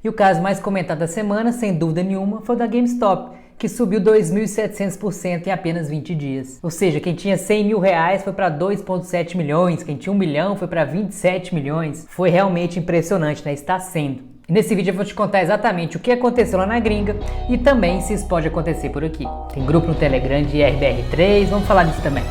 E o caso mais comentado da semana, sem dúvida nenhuma, foi o da GameStop, que subiu 2.700% em apenas 20 dias. Ou seja, quem tinha 100 mil reais foi para 2,7 milhões, quem tinha 1 milhão foi para 27 milhões. Foi realmente impressionante, né? Está sendo. E nesse vídeo eu vou te contar exatamente o que aconteceu lá na gringa e também se isso pode acontecer por aqui. Tem grupo no Telegram de RBR3, vamos falar disso também.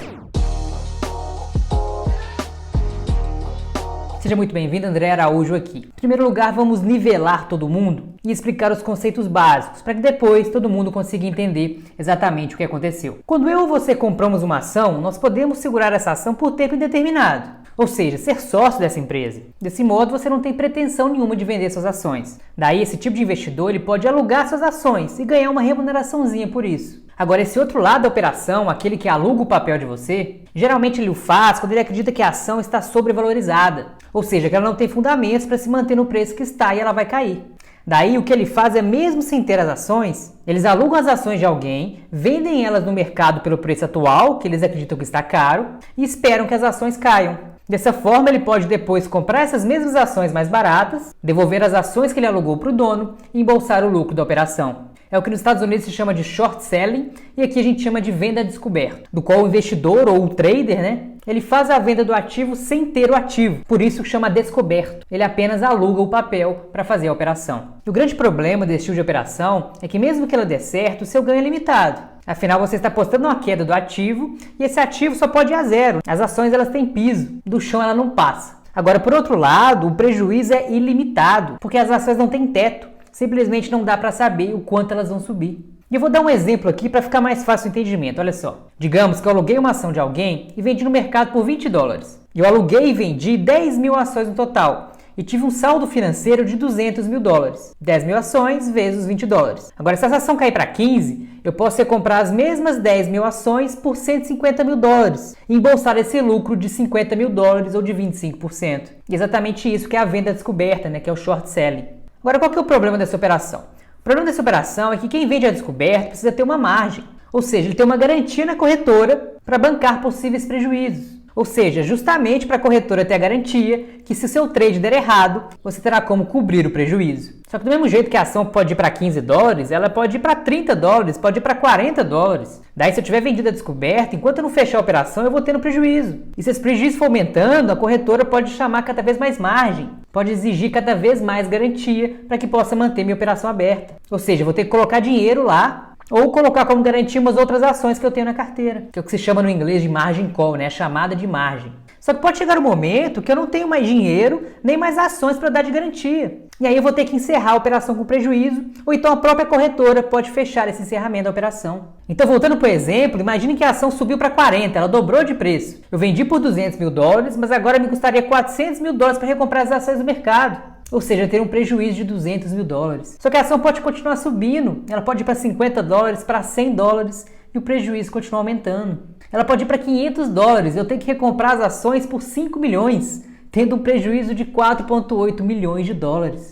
Seja muito bem-vindo, André Araújo aqui. Em primeiro lugar, vamos nivelar todo mundo e explicar os conceitos básicos, para que depois todo mundo consiga entender exatamente o que aconteceu. Quando eu ou você compramos uma ação, nós podemos segurar essa ação por tempo indeterminado, ou seja, ser sócio dessa empresa. Desse modo, você não tem pretensão nenhuma de vender suas ações. Daí, esse tipo de investidor ele pode alugar suas ações e ganhar uma remuneraçãozinha por isso. Agora, esse outro lado da operação, aquele que aluga o papel de você, geralmente ele o faz quando ele acredita que a ação está sobrevalorizada, ou seja, que ela não tem fundamentos para se manter no preço que está e ela vai cair. Daí, o que ele faz é, mesmo sem ter as ações, eles alugam as ações de alguém, vendem elas no mercado pelo preço atual, que eles acreditam que está caro, e esperam que as ações caiam. Dessa forma, ele pode depois comprar essas mesmas ações mais baratas, devolver as ações que ele alugou para o dono e embolsar o lucro da operação. É o que nos Estados Unidos se chama de short selling e aqui a gente chama de venda a descoberto, do qual o investidor ou o trader, ele faz a venda do ativo sem ter o ativo, por isso chama descoberto. Ele apenas aluga o papel para fazer a operação. E o grande problema desse tipo de operação é que mesmo que ela dê certo, o seu ganho é limitado. Afinal, você está apostando uma queda do ativo e esse ativo só pode ir a zero. As ações elas têm piso, do chão ela não passa. Agora, por outro lado, o prejuízo é ilimitado, porque as ações não têm teto. Simplesmente não dá para saber o quanto elas vão subir. E eu vou dar um exemplo aqui para ficar mais fácil o entendimento. Olha só. Digamos que eu aluguei uma ação de alguém e vendi no mercado por $20. Eu aluguei e vendi 10 mil ações no total. E tive um saldo financeiro de $200 mil. 10 mil ações vezes $20. Agora, se essa ação cair para 15, eu posso recomprar as mesmas 10 mil ações por $150 mil e embolsar esse lucro de $50 mil ou de 25%. E exatamente isso que é a venda descoberta, que é o short selling. Agora, qual que é o problema dessa operação? O problema dessa operação é que quem vende a descoberto precisa ter uma margem, ou seja, ele tem uma garantia na corretora para bancar possíveis prejuízos. Ou seja, justamente para a corretora ter a garantia que se o seu trade der errado, você terá como cobrir o prejuízo. Só que do mesmo jeito que a ação pode ir para $15, ela pode ir para $30, pode ir para $40. Daí, se eu tiver vendido a descoberta, enquanto eu não fechar a operação, eu vou tendo prejuízo. E se esse prejuízo for aumentando, a corretora pode chamar cada vez mais margem, pode exigir cada vez mais garantia para que possa manter minha operação aberta. Ou seja, eu vou ter que colocar dinheiro lá, ou colocar como garantia umas outras ações que eu tenho na carteira, que é o que se chama no inglês de margin call, a chamada de margem. Só que pode chegar um momento que eu não tenho mais dinheiro, nem mais ações para dar de garantia. E aí eu vou ter que encerrar a operação com prejuízo, ou então a própria corretora pode fechar esse encerramento da operação. Então, voltando para o exemplo, imagine que a ação subiu para 40, ela dobrou de preço. Eu vendi por $200 mil, mas agora me custaria $400 mil para recomprar as ações do mercado. Ou seja, ter um prejuízo de $200 mil. Só que a ação pode continuar subindo, ela pode ir para $50, para $100 e o prejuízo continua aumentando. Ela pode ir para $500, eu tenho que recomprar as ações por 5 milhões, tendo um prejuízo de $4,8 milhões.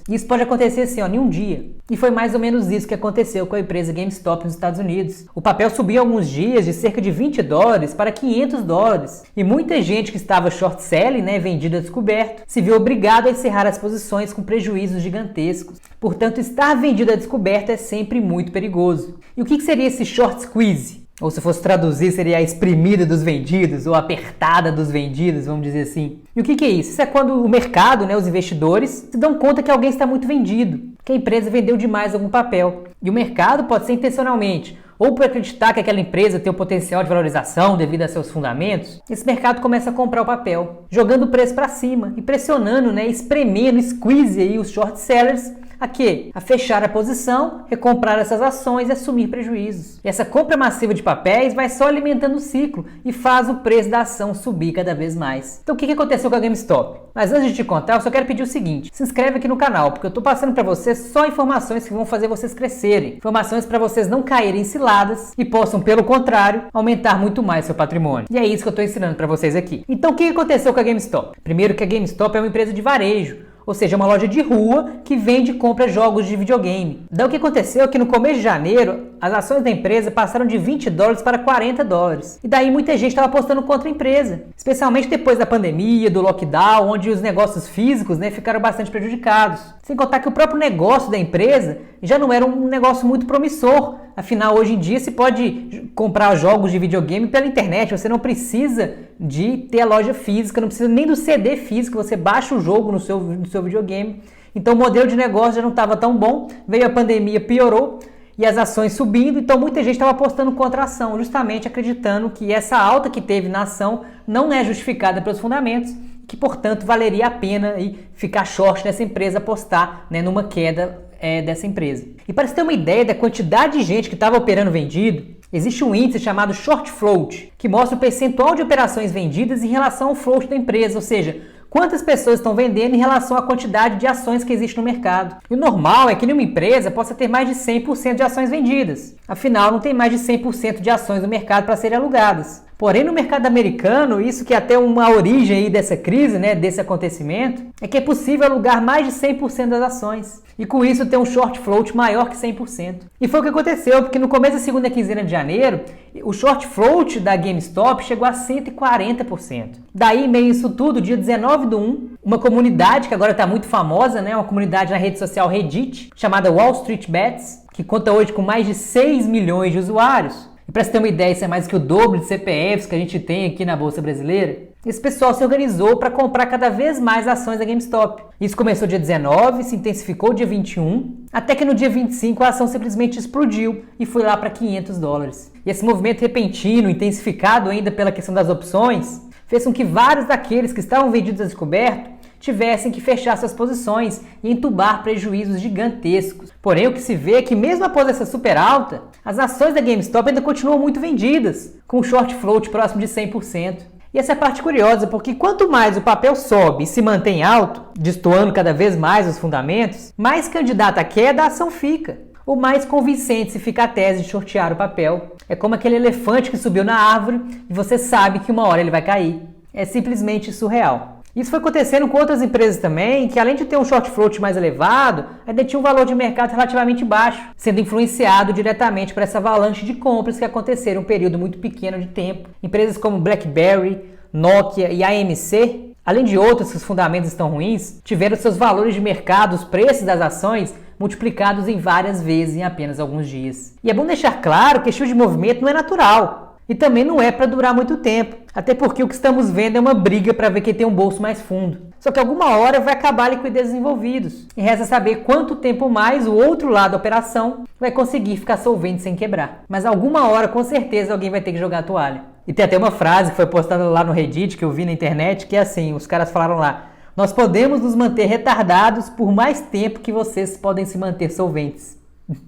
E isso pode acontecer assim, em um dia. E foi mais ou menos isso que aconteceu com a empresa GameStop nos Estados Unidos. O papel subiu alguns dias de cerca de $20 para $500. E muita gente que estava short selling, vendida a descoberto, se viu obrigado a encerrar as posições com prejuízos gigantescos. Portanto, estar vendido a descoberto é sempre muito perigoso. E o que seria esse short squeeze? Ou se fosse traduzir, seria a espremida dos vendidos, ou a apertada dos vendidos, vamos dizer assim. E o que é isso? Isso é quando o mercado, os investidores, se dão conta que alguém está muito vendido, que a empresa vendeu demais algum papel. E o mercado pode ser intencionalmente, ou por acreditar que aquela empresa tem o potencial de valorização devido a seus fundamentos, esse mercado começa a comprar o papel, jogando o preço para cima e pressionando, espremendo, squeeze aí os short sellers, a quê? A fechar a posição, recomprar essas ações e assumir prejuízos. E essa compra massiva de papéis vai só alimentando o ciclo e faz o preço da ação subir cada vez mais. Então o que aconteceu com a GameStop? Mas antes de te contar, eu só quero pedir o seguinte: se inscreve aqui no canal, porque eu estou passando para vocês só informações que vão fazer vocês crescerem. Informações para vocês não caírem em ciladas e possam, pelo contrário, aumentar muito mais seu patrimônio. E é isso que eu estou ensinando para vocês aqui. Então o que aconteceu com a GameStop? Primeiro que a GameStop é uma empresa de varejo. ou seja, uma loja de rua que vende e compra jogos de videogame. Daí o que aconteceu é que no começo de janeiro, as ações da empresa passaram de $20 para $40. E daí muita gente estava apostando contra a empresa, especialmente depois da pandemia, do lockdown, onde os negócios físicos, né, ficaram bastante prejudicados. Sem contar que o próprio negócio da empresa já não era um negócio muito promissor. Afinal, hoje em dia se pode comprar jogos de videogame pela internet, você não precisa de ter a loja física, não precisa nem do CD físico, você baixa o jogo no seu videogame. Então o modelo de negócio já não estava tão bom, veio a pandemia, piorou e as ações subindo, então muita gente estava apostando contra a ação, justamente acreditando que essa alta que teve na ação não é justificada pelos fundamentos, que portanto valeria a pena ficar short nessa empresa, apostar, né, numa queda dessa empresa. E para você ter uma ideia da quantidade de gente que estava operando vendido, existe um índice chamado Short Float, que mostra o percentual de operações vendidas em relação ao float da empresa, ou seja, quantas pessoas estão vendendo em relação à quantidade de ações que existe no mercado. E o normal é que nenhuma empresa possa ter mais de 100% de ações vendidas. Afinal, não tem mais de 100% de ações no mercado para serem alugadas. Porém, no mercado americano, isso que é até uma origem aí dessa crise, né, desse acontecimento, é que é possível alugar mais de 100% das ações. E com isso ter um short float maior que 100%. E foi o que aconteceu, porque no começo da segunda quinzena de janeiro, o short float da GameStop chegou a 140%. Daí, meio isso tudo, dia 19/1, uma comunidade que agora está muito famosa, né, uma comunidade na rede social Reddit, chamada Wall Street Bets, que conta hoje com mais de 6 milhões de usuários. E para você ter uma ideia, isso é mais que o dobro de CPFs que a gente tem aqui na Bolsa Brasileira. Esse pessoal se organizou para comprar cada vez mais ações da GameStop. Isso começou dia 19, se intensificou dia 21, até que no dia 25 a ação simplesmente explodiu e foi lá para $500. E esse movimento repentino, intensificado ainda pela questão das opções, fez com que vários daqueles que estavam vendidos a descoberto tivessem que fechar suas posições e entubar prejuízos gigantescos. Porém, o que se vê é que mesmo após essa super alta, as ações da GameStop ainda continuam muito vendidas, com um short float próximo de 100%. E essa é a parte curiosa, porque quanto mais o papel sobe e se mantém alto, destoando cada vez mais os fundamentos, mais candidata à queda a ação fica. Ou mais convincente se fica a tese de shortear o papel. É como aquele elefante que subiu na árvore e você sabe que uma hora ele vai cair. É simplesmente surreal. Isso foi acontecendo com outras empresas também, que além de ter um short float mais elevado, ainda tinha um valor de mercado relativamente baixo, sendo influenciado diretamente por essa avalanche de compras que aconteceram em um período muito pequeno de tempo. Empresas como BlackBerry, Nokia e AMC, além de outras que os fundamentos estão ruins, tiveram seus valores de mercado, os preços das ações, multiplicados em várias vezes em apenas alguns dias. E é bom deixar claro que esse tipo de movimento não é natural. E também não é para durar muito tempo, até porque o que estamos vendo é uma briga para ver quem tem um bolso mais fundo. Só que alguma hora vai acabar a liquidez dos envolvidos, e resta saber quanto tempo mais o outro lado da operação vai conseguir ficar solvente sem quebrar. Mas alguma hora, com certeza, alguém vai ter que jogar a toalha. E tem até uma frase que foi postada lá no Reddit, que eu vi na internet, que é assim, os caras falaram lá: nós podemos nos manter retardados por mais tempo que vocês podem se manter solventes.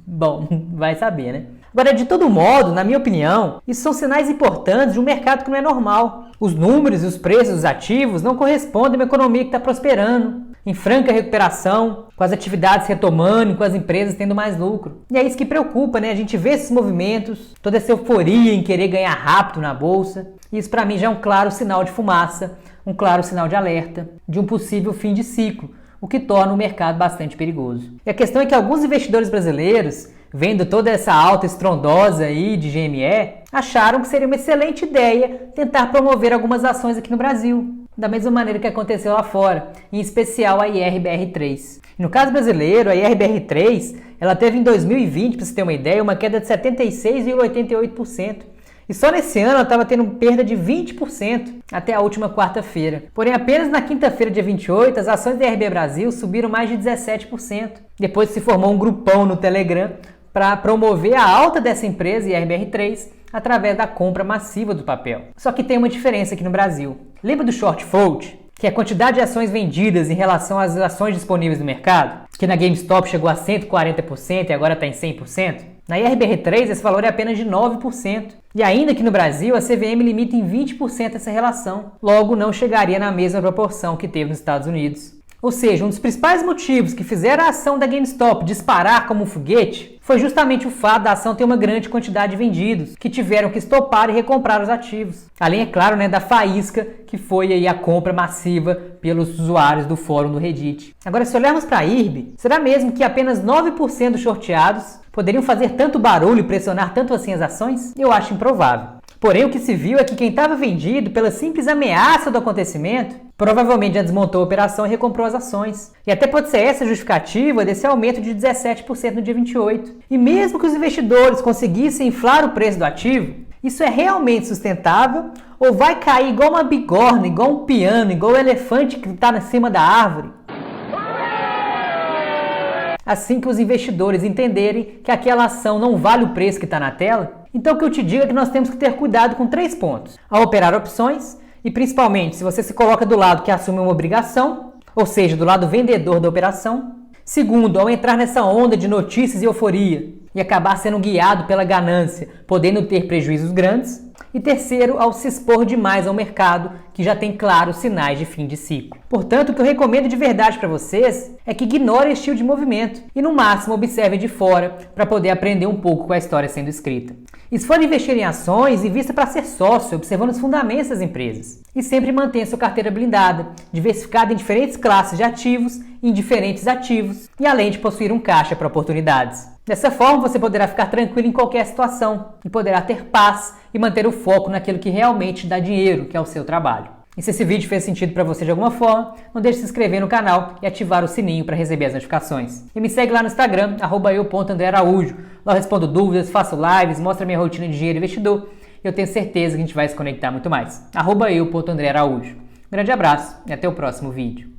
Bom, vai saber, né? Agora, de todo modo, na minha opinião, isso são sinais importantes de um mercado que não é normal. Os números e os preços dos ativos não correspondem a uma economia que está prosperando, em franca recuperação, com as atividades retomando e com as empresas tendo mais lucro. E é isso que preocupa, né? A gente vê esses movimentos, toda essa euforia em querer ganhar rápido na bolsa. Isso para mim já é um claro sinal de fumaça, um claro sinal de alerta, de um possível fim de ciclo, o que torna o mercado bastante perigoso. E a questão é que alguns investidores brasileiros, vendo toda essa alta estrondosa aí de GME, acharam que seria uma excelente ideia tentar promover algumas ações aqui no Brasil, da mesma maneira que aconteceu lá fora, em especial a IRBR3. No caso brasileiro, a IRBR3, ela teve em 2020, para você ter uma ideia, uma queda de 76,88%. E só nesse ano ela estava tendo perda de 20% até a última quarta-feira. Porém, apenas na quinta-feira, dia 28, as ações da IRB Brasil subiram mais de 17%. Depois se formou um grupão no Telegram para promover a alta dessa empresa, IRBR3, através da compra massiva do papel. Só que tem uma diferença aqui no Brasil. Lembra do short float? Que é a quantidade de ações vendidas em relação às ações disponíveis no mercado, que na GameStop chegou a 140% e agora está em 100%. Na IRBR3 esse valor é apenas de 9%. E ainda que no Brasil a CVM limita em 20% essa relação. Logo não chegaria na mesma proporção que teve nos Estados Unidos. Ou seja, um dos principais motivos que fizeram a ação da GameStop disparar como um foguete foi justamente o fato da ação ter uma grande quantidade de vendidos, que tiveram que estopar e recomprar os ativos. Além, é claro, da faísca que foi aí a compra massiva pelos usuários do fórum do Reddit. Agora, se olharmos para a IRB, será mesmo que apenas 9% dos shorteados poderiam fazer tanto barulho e pressionar tanto assim as ações? Eu acho improvável. Porém, o que se viu é que quem estava vendido pela simples ameaça do acontecimento provavelmente já desmontou a operação e recomprou as ações. E até pode ser essa a justificativa desse aumento de 17% no dia 28. E mesmo que os investidores conseguissem inflar o preço do ativo, isso é realmente sustentável ou vai cair igual uma bigorna, igual um piano, igual um elefante que está em cima da árvore? Assim que os investidores entenderem que aquela ação não vale o preço que está na tela, então o que eu te digo é que nós temos que ter cuidado com 3 pontos. Ao operar opções, e principalmente se você se coloca do lado que assume uma obrigação, ou seja, do lado vendedor da operação. Segundo, ao entrar nessa onda de notícias e euforia e acabar sendo guiado pela ganância, podendo ter prejuízos grandes. E terceiro, ao se expor demais ao mercado, que já tem claros sinais de fim de ciclo. Portanto, o que eu recomendo de verdade para vocês é que ignorem esse estilo de movimento e, no máximo, observem de fora para poder aprender um pouco com a história sendo escrita. E se for investir em ações, invista para ser sócio, observando os fundamentos das empresas. E sempre mantenha sua carteira blindada, diversificada em diferentes classes de ativos, em diferentes ativos e além de possuir um caixa para oportunidades. Dessa forma, você poderá ficar tranquilo em qualquer situação e poderá ter paz e manter o foco naquilo que realmente dá dinheiro, que é o seu trabalho. E se esse vídeo fez sentido para você de alguma forma, não deixe de se inscrever no canal e ativar o sininho para receber as notificações. E me segue lá no Instagram, @eu.andrearaújo. Lá eu respondo dúvidas, faço lives, mostro a minha rotina de dinheiro investidor e eu tenho certeza que a gente vai se conectar muito mais. @eu.andrearaújo. Grande abraço e até o próximo vídeo.